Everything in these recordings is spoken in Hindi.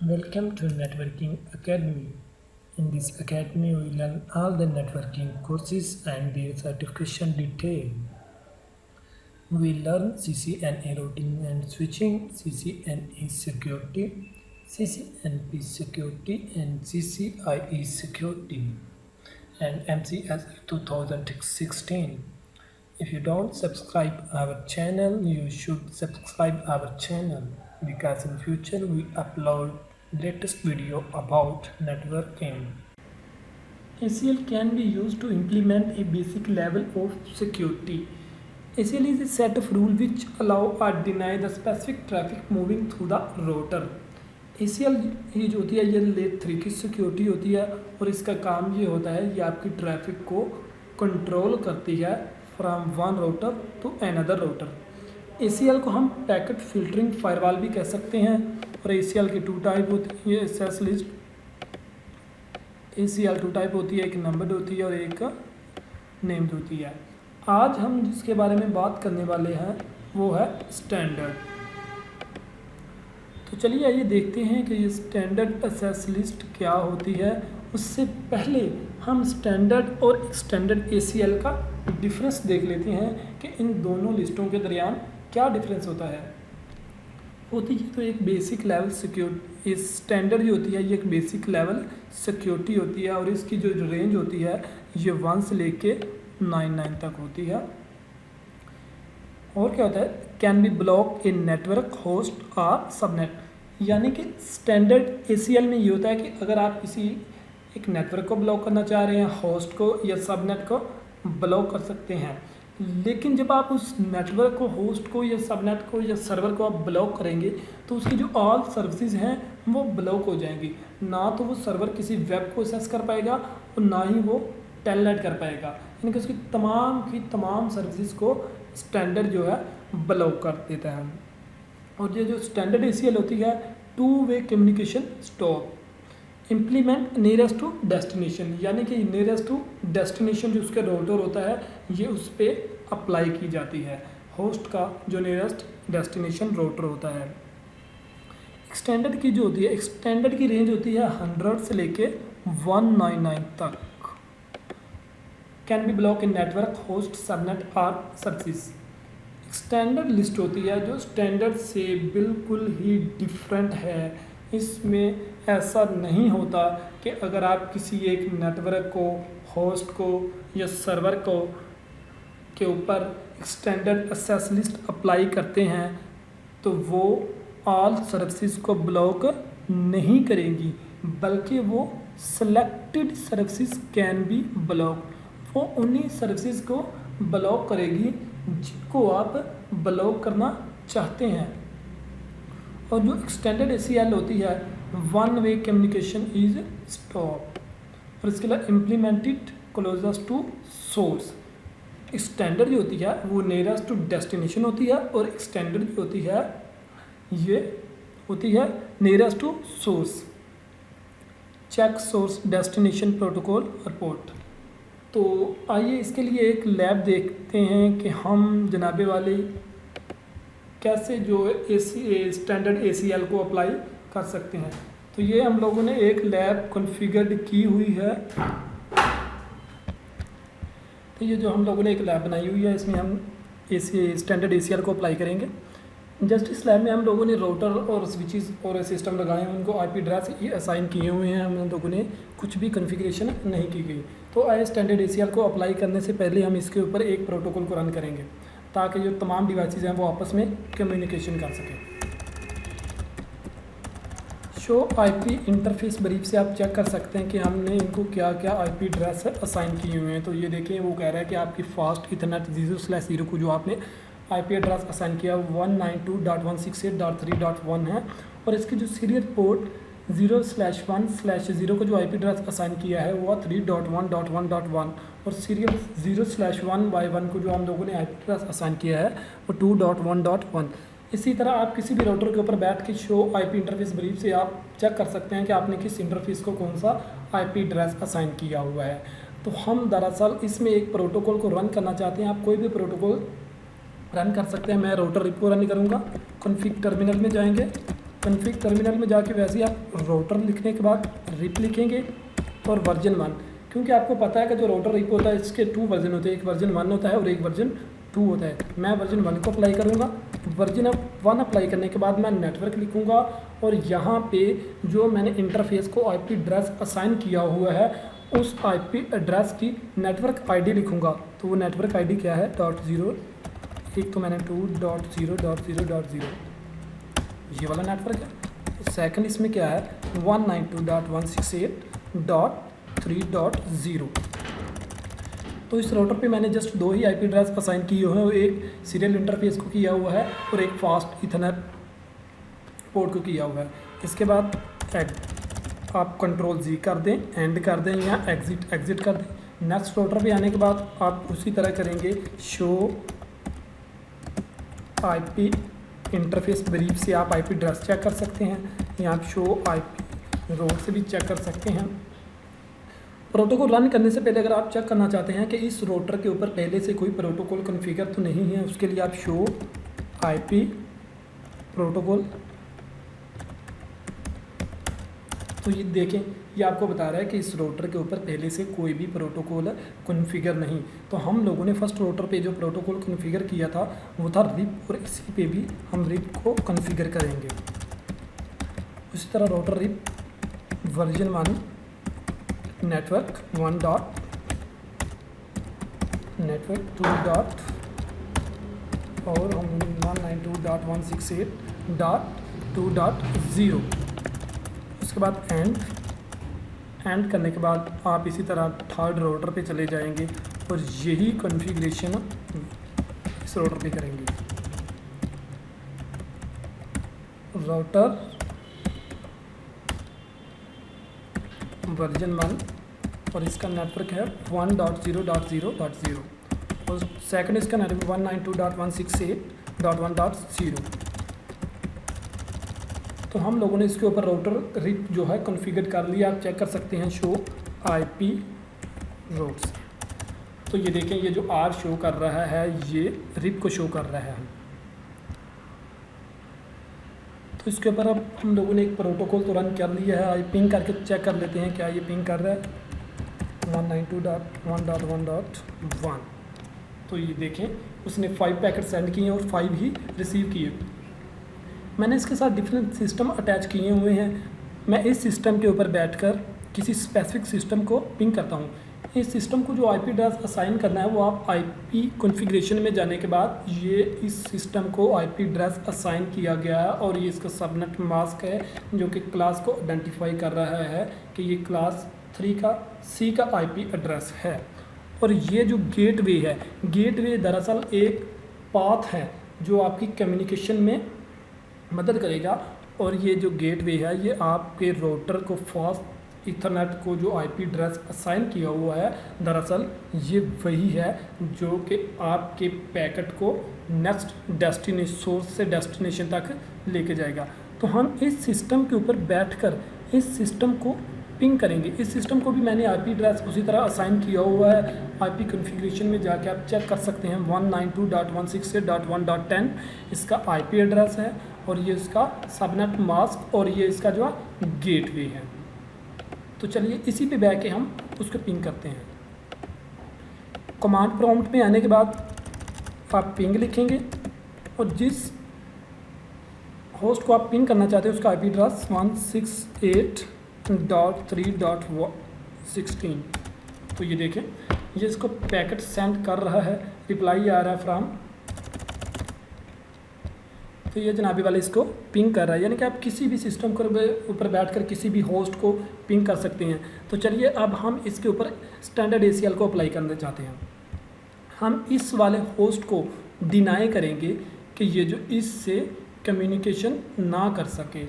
Welcome to Networking Academy. In this academy, we learn all the networking courses and their certification detail. We learn CCNA routing and switching, CCNA security, CCNP security, and CCIE security, and MCS 2016. If you don't subscribe our channel, you should subscribe our channel because in future we upload latest video about networking. ACL can be used to implement a basic level of security. ACL is a set of rules which allow or deny the specific traffic moving through the router. ACL ये जो होती है ये लेयर 3 की सिक्योरिटी होती है और इसका काम ये होता है ये आपकी ट्रैफिक को कंट्रोल करती है from one router to another router. ACL को हम पैकेट फिल्टरिंग फायरवॉल भी कह सकते हैं और ACL की 2 टाइप होती है एक्सेस लिस्ट। ACL 2 टाइप होती है, एक नंबर्ड होती है और एक नेम्ड होती है। आज हम जिसके बारे में बात करने वाले हैं वो है स्टैंडर्ड। तो चलिए आइए देखते हैं कि ये स्टैंडर्ड एक्सेस लिस्ट क्या होती है। उससे पहले हम स्टैंडर्ड और एक्सटेंडेड ACL का डिफरेंस देख लेते हैं कि इन दोनों लिस्टों के दरमियान क्या डिफरेंस होता है। होती है तो एक बेसिक लेवल सिक्योरिटी, स्टैंडर्ड जो होती है ये एक बेसिक लेवल सिक्योरिटी होती है और इसकी जो रेंज होती है ये 1 से लेके 99 तक होती है। और क्या होता है, can be block in network host और सबनेट। यानी कि स्टैंडर्ड ACL में ये होता है कि अगर आप किसी एक नेटवर्क को ब्लॉक करना चाह रहे हैं, होस्ट को या सबनेट को ब्लॉक कर सकते हैं, लेकिन जब आप उस नेटवर्क को, होस्ट को या सबनेट को या सर्वर को आप ब्लॉक करेंगे तो उसकी जो ऑल सर्विसेज हैं वो ब्लॉक हो जाएंगी। ना तो वो सर्वर किसी वेब को एक्सेस कर पाएगा और ना ही वो टेलनेट कर पाएगा, यानी कि उसकी तमाम की तमाम सर्विसेज को स्टैंडर्ड जो है ब्लॉक कर देता है। और ये जो स्टैंडर्ड ACL होती है 2 way communication stop implement nearest to destination, यानी कि नियरेस्ट टू डेस्टिनेशन जो उसका राउटर होता है ये उस पर अप्लाई की जाती है, होस्ट का जो नियरेस्ट डेस्टिनेशन राउटर होता है। एक्सटेंडेड की जो होती है, एक्सटेंडेड की रेंज होती है 100 से लेके 199 तक। Can be block in network host subnet और सर्विसेज। एक्सटेंडेड लिस्ट होती है जो स्टैंडर्ड से बिल्कुल ही डिफरेंट है। इसमें ऐसा नहीं होता कि अगर आप किसी एक नेटवर्क को, होस्ट को या सर्वर को के ऊपर एक्सटेंडेड एक्सेस लिस्ट अप्लाई करते हैं तो वो ऑल सर्विसेज को ब्लॉक नहीं करेंगी, बल्कि वो selected services can be block, वो उन्हीं सर्विसेज को ब्लॉक करेगी जिनको आप ब्लॉक करना चाहते हैं। और जो एक्सटेंडेड ACL होती है 1 वे कम्युनिकेशन इज स्टॉप और इसके लिए implemented closest to source. Standard जो होती है वो नियरेस्ट टू डेस्टिनेशन होती है और एक्सटेंडेड जो होती है ये होती है nearest to source. Check source destination protocol report. तो आइए इसके लिए एक लैब देखते हैं कि हम जनाबे वाले कैसे जो स्टैंडर्ड ACL को अप्लाई कर सकते हैं। तो ये हम लोगों ने एक लैब कॉन्फ़िगर्ड की हुई है। तो ये जो हम लोगों ने एक लैब बनाई हुई है इसमें हम स्टैंडर्ड ACL को अप्लाई करेंगे। जस्ट इस लैब में हम लोगों ने राउटर और स्विचेस और सिस्टम लगाए हैं, उनको IP एड्रेस ये असाइन किए हुए हैं, हम लोगों ने कुछ भी कॉन्फ़िगरेशन नहीं की गई। तो आए स्टैंडर्ड ACL को अप्लाई करने से पहले हम इसके ऊपर एक प्रोटोकॉल को रन करेंगे ताकि जो तमाम डिवाइसेस हैं वो आपस में कम्युनिकेशन कर सकें। शो IP इंटरफेस ब्रीफ से आप चेक कर सकते हैं कि हमने इनको क्या क्या IP एड्रेस असाइन किए हुए हैं। तो ये देखें वो कह रहा है कि आपकी फास्ट इथरनेट 0/0 को जो आपने IP एड्रेस असाइन किया 192.168.3.1 है और इसकी जो सीरियल पोर्ट 0/1/0 को जो IP एड्रेस असाइन किया है वो 3.1.1.1 और सीरियल 0/1/1 को जो हम लोगों ने IP एड्रेस असाइन किया है वो 2.1.1। इसी तरह आप किसी भी राउटर के ऊपर बैठ के शो IP इंटरफेस ब्रीफ से आप चेक कर सकते हैं कि आपने किस इंटरफेस को कौन सा IP एड्रेस असाइन किया हुआ है। तो हम दरअसल इसमें एक प्रोटोकॉल को रन करना चाहते हैं। आप कोई भी प्रोटोकॉल रन कर सकते हैं। मैं राउटर रिपो रन करूँगा। कॉन्फ़िग टर्मिनल में जाएंगे कॉन्फ़िग टर्मिनल में जाके वैसे ही आप राउटर लिखने के बाद रिप लिखेंगे और वर्जन 1, क्योंकि आपको पता है कि जो राउटर रिप होता है इसके 2 वर्जन होते हैं, एक वर्जन 1 होता है और एक वर्जन 2 होता है। मैं वर्जन 1 को अप्लाई करूँगा। वर्जन 1 अप्लाई करने के बाद मैं नेटवर्क लिखूँगा और यहाँ पे जो मैंने इंटरफेस को IP एड्रेस असाइन किया हुआ है उस IP एड्रेस की नेटवर्क ID लिखूँगा। तो वो नेटवर्क ID क्या है, .0, एक तो मैंने 2.0.0.0 ये वाला नेटवर्क है। सेकंड इसमें क्या है, 192.168.3.0। तो इस राउटर पे मैंने जस्ट 2 ही IP एड्रेस असाइन किए हुए हैं, एक सीरियल इंटरफेस को किया हुआ है और एक फास्ट इथरनेट पोर्ट को किया हुआ है। इसके बाद आप Ctrl+Z कर दें, एंड कर दें या एग्जिट कर दें। नेक्स्ट राउटर पे आने के बाद आप उसी तरह करेंगे शो IP इंटरफेस ब्रीफ से आप IP एड्रेस चेक कर सकते हैं, या आप शो IP रोड से भी चेक कर सकते हैं। प्रोटोकॉल रन करने से पहले अगर आप चेक करना चाहते हैं कि इस राउटर के ऊपर पहले से कोई प्रोटोकॉल कॉन्फ़िगर तो नहीं है, उसके लिए आप शो IP प्रोटोकॉल, तो ये देखें ये आपको बता रहा है कि इस राउटर के ऊपर पहले से कोई भी प्रोटोकॉल कॉन्फ़िगर नहीं। तो हम लोगों ने फर्स्ट राउटर पे जो प्रोटोकॉल कॉन्फ़िगर किया था वो था रिप, और इसी पे भी हम रिप को कॉन्फ़िगर करेंगे। इसी तरह router RIP version 1 network 1 dot network 2 dot और हम 192.168.2.0। उसके बाद एंड करने के बाद आप इसी तरह थर्ड राउटर पे चले जाएंगे और यही कॉन्फ़िगरेशन इस राउटर पे करेंगे। राउटर वर्जन 1 और इसका नेटवर्क है 1.0.0.0 और सेकंड इसका नेटवर्क 192.168.1.0। तो हम लोगों ने इसके ऊपर राउटर रिप जो है कॉन्फ़िगर कर लिया। आप चेक कर सकते हैं शो IP रोड्स। तो ये देखें ये जो R शो कर रहा है ये रिप को शो कर रहा है। तो इसके ऊपर अब हम लोगों ने एक प्रोटोकॉल तो रन कर लिया है। पिंग करके चेक कर लेते हैं क्या ये पिंग कर रहा है 192.1.1.1। तो ये देखें उसने 5 पैकेट सेंड किए और 5 ही रिसीव किए। मैंने इसके साथ डिफरेंट सिस्टम अटैच किए हुए हैं। मैं इस सिस्टम के ऊपर बैठकर किसी स्पेसिफिक सिस्टम को पिंग करता हूँ। इस सिस्टम को जो IP एड्रेस असाइन करना है वो आप IP कॉन्फ़िगरेशन में जाने के बाद ये इस सिस्टम को IP एड्रेस असाइन किया गया है और ये इसका सबनेट मास्क है जो कि क्लास को आइडेंटिफाई कर रहा है कि ये क्लास 3 का C का IP एड्रेस है। और ये जो गेटवे है, गेटवे दरअसल एक पाथ है जो आपकी कम्युनिकेशन में मदद करेगा। और ये जो गेटवे है ये आपके राउटर को फास्ट इथरनेट को जो IP एड्रेस असाइन किया हुआ है दरअसल ये वही है जो कि आपके पैकेट को नेक्स्ट डेस्टिनेशन सोर्स से डेस्टिनेशन तक लेके जाएगा। तो हम इस सिस्टम के ऊपर बैठकर इस सिस्टम को पिंग करेंगे। इस सिस्टम को भी मैंने IP एड्रेस उसी तरह असाइन किया हुआ है। IP कॉन्फ़िगरेशन में जाके आप चेक कर सकते हैं 192.168.1.10 इसका IP एड्रेस है और ये इसका सबनेट मास्क और ये इसका जो गेटवे है। तो चलिए इसी पे बैठ के हम उसको पिंग करते हैं। कमांड प्रॉम्प्ट में आने के बाद आप पिंग लिखेंगे और जिस होस्ट को आप पिंग करना चाहते हैं उसका IP एड्रेस 168.3.16। तो ये देखें ये इसको पैकेट सेंड कर रहा है, रिप्लाई आ रहा है फ्रॉम। तो ये जनाबी वाले इसको पिंग कर रहा है, यानी कि आप किसी भी सिस्टम के ऊपर बैठकर किसी भी होस्ट को पिंग कर सकते हैं। तो चलिए अब हम इसके ऊपर स्टैंडर्ड ACL को अप्लाई करना चाहते हैं। हम इस वाले होस्ट को डिनाई करेंगे कि ये जो इससे कम्युनिकेशन ना कर सके,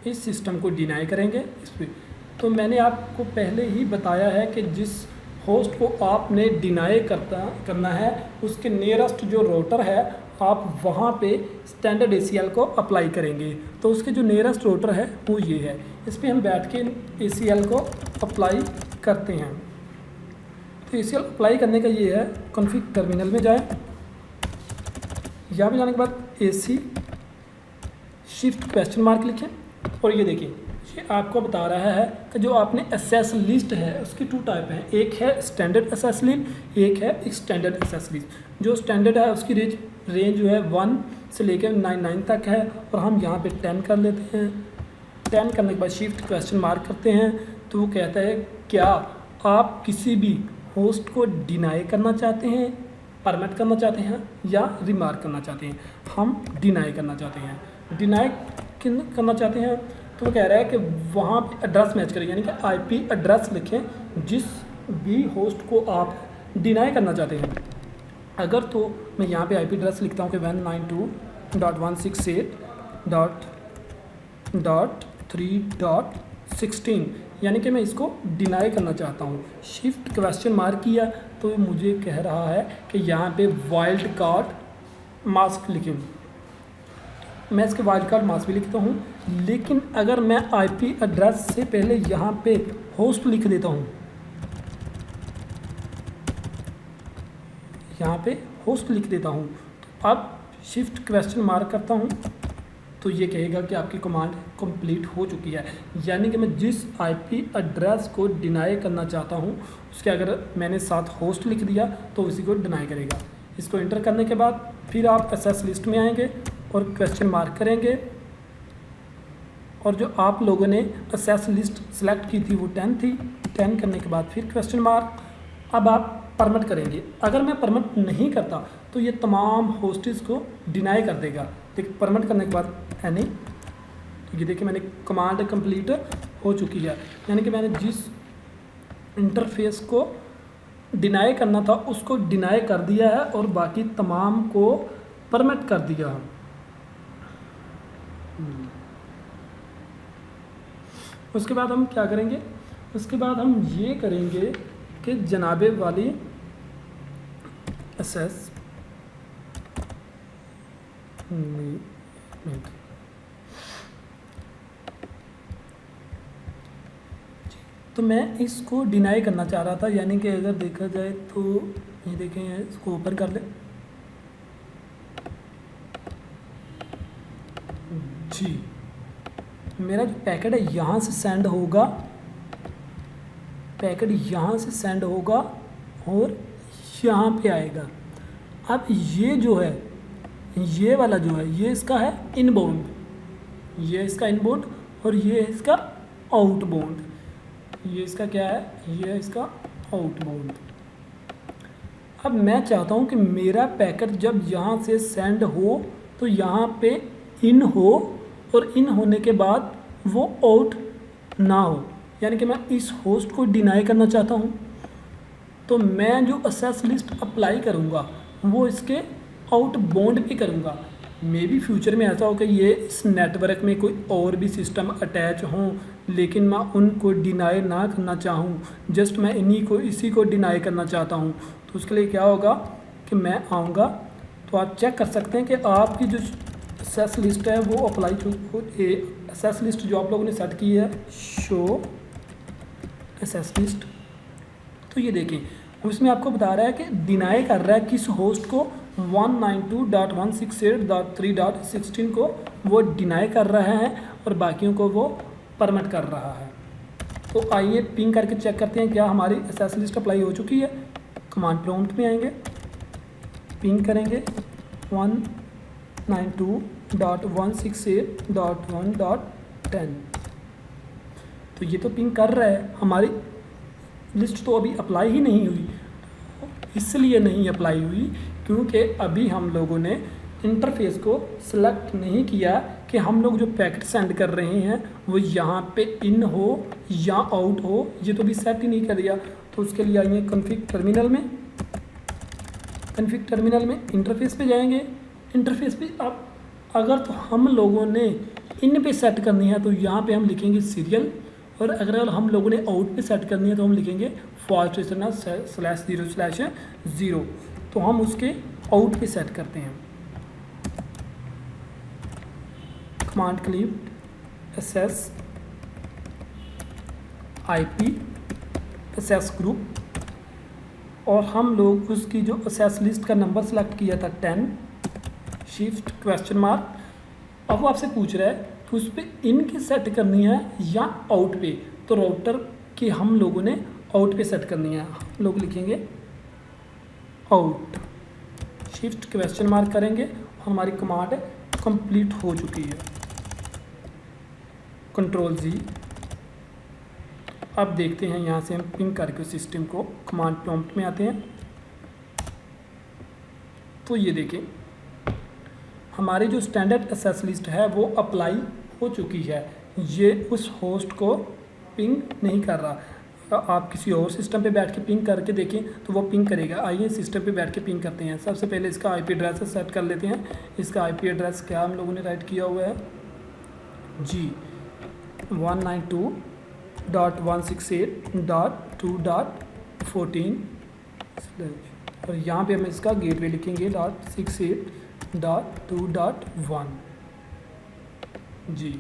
इस सिस्टम को डिनाई करेंगे इस पर। तो मैंने आपको पहले ही बताया है कि जिस होस्ट को आपने डिनाई करना है उसके नियरेस्ट जो राउटर है आप वहाँ पे स्टैंडर्ड ACL को अप्लाई करेंगे। तो उसके जो नियरेस्ट राउटर है वो ये है, इस पर हम बैठ के ACL को अप्लाई करते हैं। तो ACL अप्लाई करने का ये है, कॉन्फ़िग टर्मिनल में जाए, यहाँ पे जाने के बाद AC शिफ्ट क्वेश्चन मार्क लिखें और ये देखिए ये आपको बता रहा है कि जो आपने एसेस लिस्ट है उसकी 2 टाइप हैं, एक है स्टैंडर्ड एसेस लिस्ट, एक है एक्सटेंडेड एसेस लिस्ट। जो स्टैंडर्ड है उसकी रेंज जो है 1 से लेकर 9 तक है और हम यहाँ पे 10 कर लेते हैं। 10 करने के बाद शिफ्ट क्वेश्चन मार्क करते हैं तो वो कहता है क्या आप किसी भी होस्ट को डिनाई करना चाहते हैं, परमिट करना चाहते हैं या रिमार्क करना चाहते हैं। हम डिनाई करना चाहते हैं। डिनाई करना चाहते हैं तो वो कह रहा है कि वहाँ पे एड्रेस मैच करें, यानी कि आईपी एड्रेस लिखें जिस भी होस्ट को आप डिनाई करना चाहते हैं। अगर तो मैं यहाँ पे आईपी एड्रेस लिखता हूँ कि 192.168.3.16 यानी कि मैं इसको डिनाई करना चाहता हूँ। शिफ्ट क्वेश्चन मार्क किया तो मुझे कह रहा है कि यहाँ पे वाइल्ड कार्ड मास्क लिखें। मैं इसके वाइल्ड कार्ड मास्क भी लिखता हूँ, लेकिन अगर मैं आईपी एड्रेस से पहले यहाँ पे होस्ट लिख देता हूँ, यहाँ पे होस्ट लिख देता हूँ, तो अब शिफ्ट क्वेश्चन मार्क करता हूँ तो ये कहेगा कि आपकी कमांड कंप्लीट हो चुकी है। यानी कि मैं जिस आईपी एड्रेस को डिनाई करना चाहता हूँ उसके अगर मैंने साथ होस्ट लिख दिया तो उसी को डिनाई करेगा। इसको इंटर करने के बाद फिर आप एसेस लिस्ट में आएंगे और क्वेश्चन मार्क करेंगे और जो आप लोगों ने एसेस लिस्ट सेलेक्ट की थी वो 10 थी। 10 करने के बाद फिर क्वेश्चन मार्क। अब आप परमिट करेंगे। अगर मैं परमिट नहीं करता तो ये तमाम होस्टेस को डिनाई कर देगा। देखिए परमिट करने के बाद एनी, तो ये देखिए मैंने कमांड कंप्लीट हो चुकी है, यानी कि मैंने जिस इंटरफेस को डिनाई करना था उसको डिनाई कर दिया है और बाकी तमाम को परमिट कर दिया। उसके बाद हम क्या करेंगे, उसके बाद हम ये करेंगे कि जनाबे वाली एसेस तो मैं इसको डिनाई करना चाह रहा था, यानी कि अगर देखा जाए तो ये देखें इसको ओपन कर ले जी। मेरा जो पैकेट है यहाँ से सेंड होगा, पैकेट यहाँ से सेंड होगा और यहाँ पे आएगा। अब ये जो है ये वाला जो है ये इसका है इनबाउंड, ये इसका इनबाउंड और ये इसका आउटबाउंड। ये इसका क्या है, ये है इसका आउटबाउंड। अब मैं चाहता हूँ कि मेरा पैकेट जब यहाँ से सेंड हो तो यहाँ पे इन हो और इन होने के बाद वो आउट ना हो, यानी कि मैं इस होस्ट को डिनाई करना चाहता हूँ। तो मैं जो एसेस लिस्ट अप्लाई करूँगा वो इसके आउटबाउंड पे करूँगा। मे बी फ्यूचर में ऐसा हो कि ये इस नेटवर्क में कोई और भी सिस्टम अटैच हों, लेकिन मैं उनको डिनाई ना करना चाहूँ, जस्ट मैं इसी को डिनाई करना चाहता हूँ। तो उसके लिए क्या होगा कि मैं आऊँगा, तो आप चेक कर सकते हैं कि आपकी जो एसेस लिस्ट है वो अप्लाई एसेस लिस्ट जो आप लोगों ने सेट की है शो एसेस लिस्ट, तो ये देखें उसमें आपको बता रहा है कि डिनाई कर रहा है किस होस्ट को 192.168.3.16 को वो डिनाई कर रहा है और बाकियों को वो परमिट कर रहा है। तो आइए पिंग करके चेक करते हैं क्या हमारी एसेस लिस्ट अप्लाई हो चुकी है। कमांड प्रॉम्प्ट में आएंगे, पिंग करेंगे 192.168.1.10, तो ये तो पिंग कर रहा है। हमारी लिस्ट तो अभी अप्लाई ही नहीं हुई, इसलिए नहीं अप्लाई हुई क्योंकि अभी हम लोगों ने इंटरफेस को सिलेक्ट नहीं किया कि हम लोग जो पैकेट सेंड कर रहे हैं वो यहाँ पे इन हो या आउट हो, ये तो भी सेट ही नहीं कर दिया। तो उसके लिए आइए कॉन्फ़िग टर्मिनल में, कॉन्फ़िग टर्मिनल में इंटरफेस पे जाएंगे। इंटरफेस पे अब अगर तो हम लोगों ने इन पे सेट करनी है तो यहाँ पे हम लिखेंगे सीरियल, और अगर हम लोगों ने आउट पे सेट करनी है तो हम लिखेंगे //0/0। तो हम उसके आउट पे सेट करते हैं। Command clip access IP access group, और हम लोग उसकी जो एसेस लिस्ट का नंबर सेलेक्ट किया था 10, शिफ्ट क्वेश्चन मार्क अब वो आपसे पूछ रहा है कि उस पर इन की सेट करनी है या आउट पे, तो राउटर की हम लोगों ने आउट पे सेट करनी है। हम लोग लिखेंगे आउट, शिफ्ट क्वेश्चन मार्क करेंगे, हमारी कमांड कंप्लीट हो चुकी है। कंट्रोल जी। अब देखते हैं यहाँ से हम पिंग करके सिस्टम को कमांड प्रॉम्प्ट में आते हैं। तो ये देखें हमारी जो स्टैंडर्ड एक्सेस लिस्ट है वो अप्लाई हो चुकी है। ये उस होस्ट को पिंग नहीं कर रहा। आप किसी और सिस्टम पे बैठ के पिंग करके देखें तो वो पिंग करेगा। आइए सिस्टम पे बैठ के पिंग करते हैं। सबसे पहले इसका आईपी एड्रेस सेट कर लेते हैं। इसका आईपी एड्रेस क्या हम लोगों ने राइट किया हुआ है जी 192.168.2.14 और यहाँ पे हम इसका गेटवे लिखेंगे .68.2.1 जी।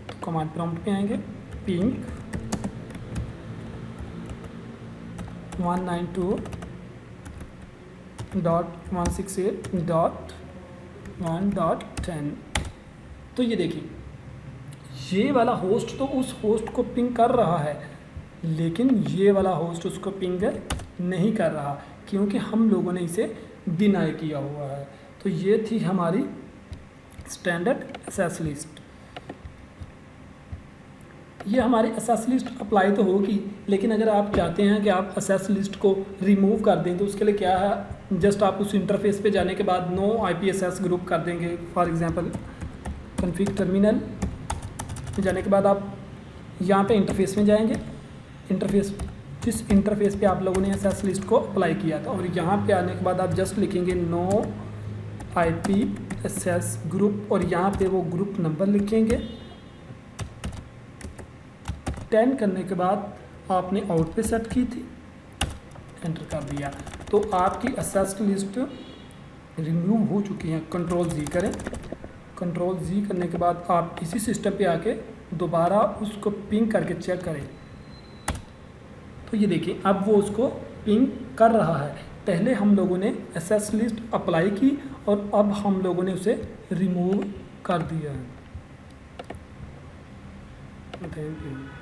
तो कमांड प्रॉम्प्ट पे आएंगे पिंग 192.168.1.10। तो ये देखिए ये वाला होस्ट तो उस होस्ट को पिंग कर रहा है, लेकिन ये वाला होस्ट उसको पिंग नहीं कर रहा क्योंकि हम लोगों ने इसे डिनाई किया हुआ है। तो ये थी हमारी स्टैंडर्ड एक्सेस लिस्ट। ये हमारी एक्सेस लिस्ट अप्लाई तो होगी, लेकिन अगर आप चाहते हैं कि आप एक्सेस लिस्ट को रिमूव कर दें तो उसके लिए क्या है, जस्ट आप उस इंटरफेस पे जाने के बाद नो IPSS ग्रुप कर देंगे। फॉर एग्जांपल कॉन्फ़िग टर्मिनल जाने के बाद आप यहाँ पे इंटरफेस में जाएंगे। इंटरफेस जिस इंटरफेस पे आप लोगों ने एक्सेस लिस्ट को अप्लाई किया था, और यहाँ पे आने के बाद आप जस्ट लिखेंगे नो IPSS ग्रुप और यहाँ पे वो ग्रुप नंबर लिखेंगे। 10 करने के बाद आपने आउट पे सेट की थी, एंटर कर दिया तो आपकी एक्सेस लिस्ट रिमूव हो चुकी है। कंट्रोल जी करें। कंट्रोल जी करने के बाद आप इसी सिस्टम पे आके दोबारा उसको पिंग करके चेक करें। तो ये देखिए अब वो उसको पिंग कर रहा है। पहले हम लोगों ने एक्सेस लिस्ट अप्लाई की और अब हम लोगों ने उसे रिमूव कर दिया है। Thank you.